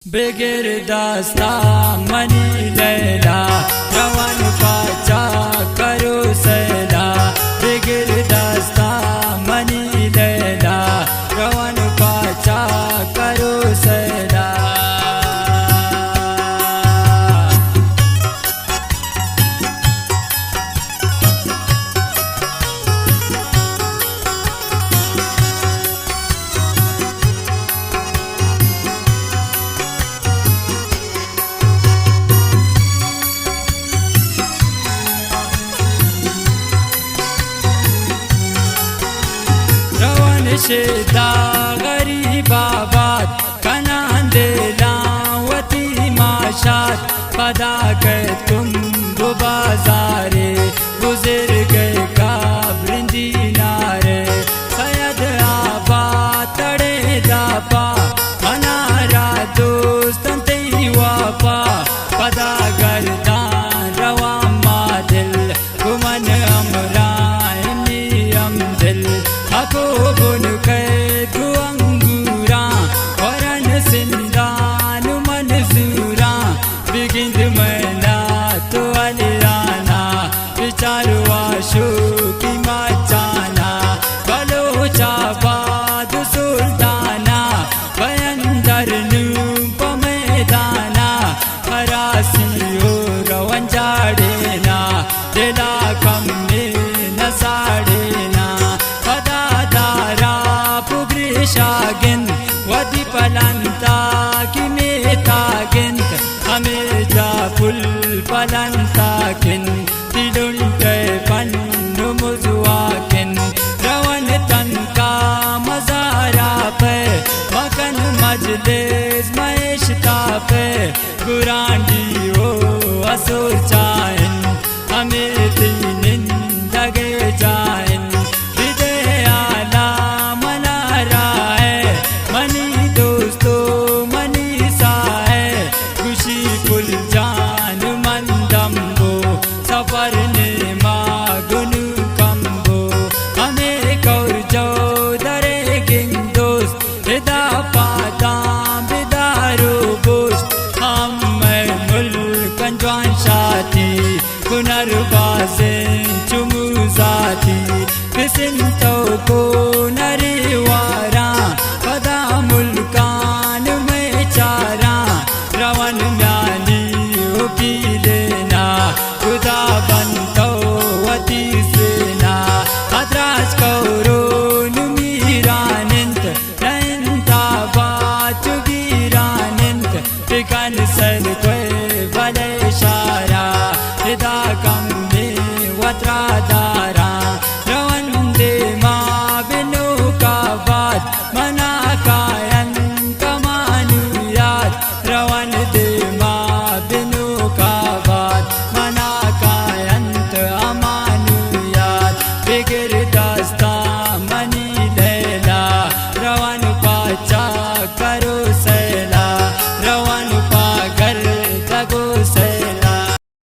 बेगिर दास्ता money Laila रवन पाचा करो सैला। बेगिर दास्ता money Laila रवन पाचा करो सैला। शेदा गरीबाबाद कनान देलावती माशात पदा गए तुम वो बाजारे गुजर गए काबरिंदी नारे। सैयद आबाद तड़े दापा अनारा दोस्तन तेई वापा पदा गर्दान रवा मादिल गुमन अमरानी अमदिल हको बुन के अंगूरा वरन सिंदान मंजूरा। बिगिंद मैना तो अलियाना विचारवा शो की मचाना बलोचा बाद सुल्ताना बयंदर नूप मैदाना। हरासी हो रवन जाड़ेना दिला कम न साड़ेना। शागिन वदी पलंता की मेता गिंत हमें जा फुल पलंता किन दिलुंटे पन्नु मुजुआकिन। रवन तन का मजारा पे मकन मजलिस महेशता पे गुरांडी हो असुर चाइन हमें तीन लगे जाइन। बिसिंतो को नरीवारा पदा मुल्कान में चारा। रवन म्यानी उकी लेना खुदा बनतो वती सेना। हद्राज कौरो नुमीरानिंत नयंता बाचुगीरानिंत टिकन